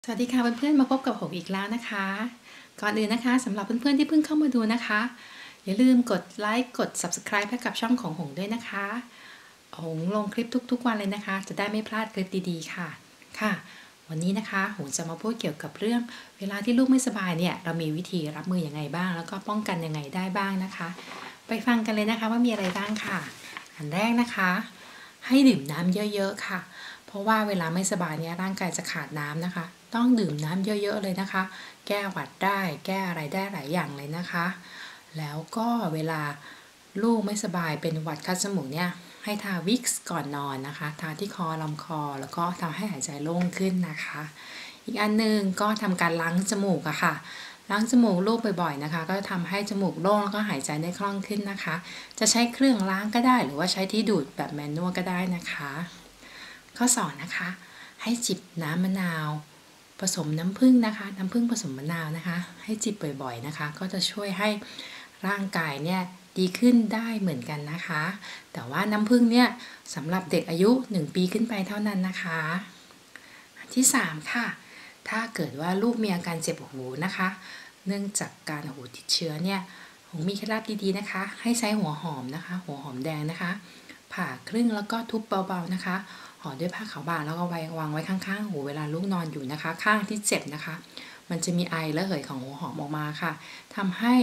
สวัสดีค่ะเพื่อนๆมาพบกับหงอีกแล้วนะคะก่อนอื่นนะคะสำหรับเพื่อนๆที่เพิ่งเข้ามาดูนะคะอย่าลืมกดไลค์กด Subscribe ให้กับช่องของหงด้วยนะคะหงลงคลิปทุกๆวันเลยนะคะจะได้ไม่พลาดคลิปดีๆค่ะวันนี้นะคะหงจะมาพูดเกี่ยวกับเรื่องเวลาที่ลูกไม่สบายเนี่ยเรามีวิธีรับมือยังไงบ้างแล้วก็ป้องกันยังไงได้บ้างนะคะไปฟังกันเลยนะคะว่ามีอะไรบ้างค่ะอันแรกนะคะให้ดื่มน้ำเยอะๆค่ะเพราะว่าเวลาไม่สบายเนี่ยร่างกายจะขาดน้ำนะคะต้องดื่มน้ำเยอะๆเลยนะคะแก้หวัดได้แก้อะไรได้หลายอย่างเลยนะคะแล้วก็เวลาลูกไม่สบายเป็นหวัดคัดจมูกเนี่ยให้ทาวิกซ์ก่อนนอนนะคะทาที่คอลำคอแล้วก็ทำให้หายใจโล่งขึ้นนะคะอีกอันนึงก็ทำการล้างจมูกอะค่ะล้างจมูกลูกบ่อยๆนะคะก็จะทำให้จมูกโล่งแล้วก็หายใจได้คล่องขึ้นนะคะจะใช้เครื่องล้างก็ได้หรือว่าใช้ที่ดูดแบบแมนนวลก็ได้นะคะข้อ2นะคะให้จิบน้ำมะนาวผสมน้ำผึ้งนะคะน้ำผึ้งผสมมะนาวนะคะให้จิบบ่อยๆนะคะก็จะช่วยให้ร่างกายเนี่ยดีขึ้นได้เหมือนกันนะคะแต่ว่าน้ำผึ้งเนี่ยสำหรับเด็กอายุ1 ปีขึ้นไปเท่านั้นนะคะที่3ค่ะถ้าเกิดว่าลูกมีอาการเจ็บหูนะคะเนื่องจากการหูติดเชื้อเนี่ยผมมีเคล็ดลับดีๆนะคะให้ใช้หัวหอมนะคะหัวหอมแดงนะคะผ่าครึ่งแล้วก็ทุบเบาๆนะคะห่อด้วยผ้าขาวบางแล้วก็วางไว้ข้างๆหูเวลาลูกนอนอยู่นะคะข้างที่เจ็บนะคะมันจะมีไอระเหยของหัวหอมออกมาค่ะทำให้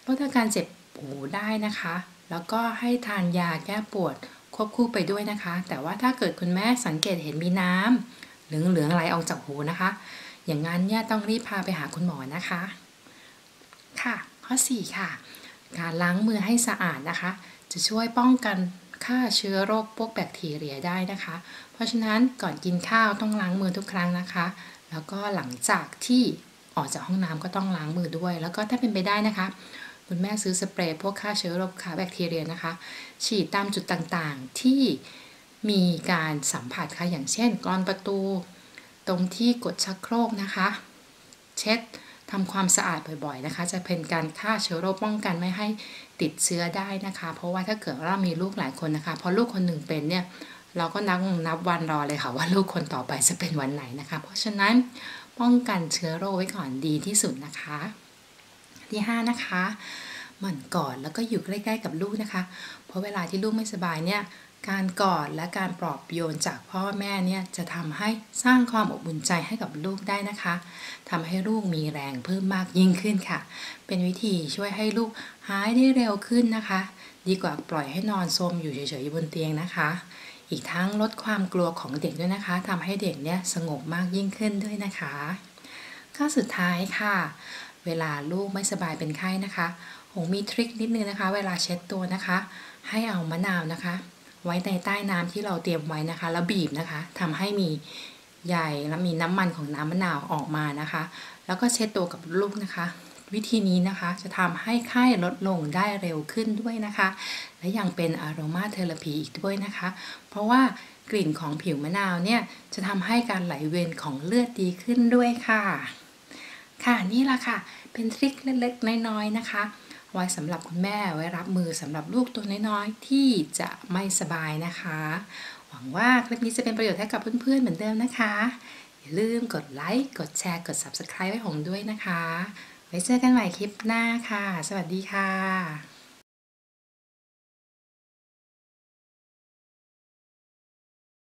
ลดอาการเจ็บหูได้นะคะแล้วก็ให้ทานยาแก้ปวดควบคู่ไปด้วยนะคะแต่ว่าถ้าเกิดคุณแม่สังเกตเห็นมีน้ำเหลืองๆไหลออกจากหูนะคะอย่างนั้นเนี่ยต้องรีบพาไปหาคุณหมอนะคะค่ะข้อ4ค่ะการล้างมือให้สะอาดนะคะจะช่วยป้องกันฆ่าเชื้อโรคพวกแบคทีเรียได้นะคะเพราะฉะนั้นก่อนกินข้าวต้องล้างมือทุกครั้งนะคะแล้วก็หลังจากที่ออกจากห้องน้ำก็ต้องล้างมือด้วยแล้วก็ถ้าเป็นไปได้นะคะคุณแม่ซื้อสเปรย์พวกฆ่าเชื้อโรคฆ่าแบคทีเรียนะคะฉีดตามจุดต่างๆที่มีการสัมผัสค่ะอย่างเช่นกรอนประตูตรงที่กดชักโครกนะคะเช็ดทำความสะอาดบ่อยๆนะคะจะเป็นการฆ่าเชื้อโรคป้องกันไม่ให้ติดเชื้อได้นะคะเพราะว่าถ้าเกิดเรามีลูกหลายคนนะคะพอลูกคนหนึ่งเป็นเนี่ยเราก็นับวันรอเลยค่ะว่าลูกคนต่อไปจะเป็นวันไหนนะคะเพราะฉะนั้นป้องกันเชื้อโรคไว้ก่อนดีที่สุดนะคะที่5นะคะหมั่นกอดแล้วก็อยู่ใกล้ๆกับลูกนะคะเพราะเวลาที่ลูกไม่สบายเนี่ยการกอดและการปลอบโยนจากพ่อแม่เนี่ยจะทำให้สร้างความอบอุ่นใจให้กับลูกได้นะคะทำให้ลูกมีแรงเพิ่มมากยิ่งขึ้นค่ะเป็นวิธีช่วยให้ลูกหายได้เร็วขึ้นนะคะดีกว่าปล่อยให้นอนซมอยู่เฉยๆบนเตียงนะคะอีกทั้งลดความกลัวของเด็กด้วยนะคะทำให้เด็กเนี่ยสงบมากยิ่งขึ้นด้วยนะคะข้อสุดท้ายค่ะเวลาลูกไม่สบายเป็นไข้นะคะหงมีทริคนิดนึงนะคะเวลาเช็ดตัวนะคะให้เอามะนาวนะคะไว้ในใต้น้ำที่เราเตรียมไว้นะคะแล้วบีบนะคะทำให้มีใยและมีน้ำมันของน้ำมะนาวออกมานะคะแล้วก็เช็ดตัวกับลูกนะคะวิธีนี้นะคะจะทำให้ไข้ลดลงได้เร็วขึ้นด้วยนะคะและยังเป็นอโรมาเทอราพีอีกด้วยนะคะเพราะว่ากลิ่นของผิวมะนาวเนี่ยจะทำให้การไหลเวียนของเลือดดีขึ้นด้วยค่ะนี่แหละค่ะเป็นทริคเล็กๆน้อยๆนะคะไว้สำหรับคุณแม่ไว้รับมือสำหรับลูกตัวน้อยๆที่จะไม่สบายนะคะหวังว่าคลิปนี้จะเป็นประโยชน์ให้กับเพื่อนๆเหมือนเดิมนะคะอย่าลืมกดไลค์กดแชร์กด Subscribe ให้หงด้วยนะคะไว้เจอกันใหม่คลิปหน้าค่ะสวัสดีค่ะ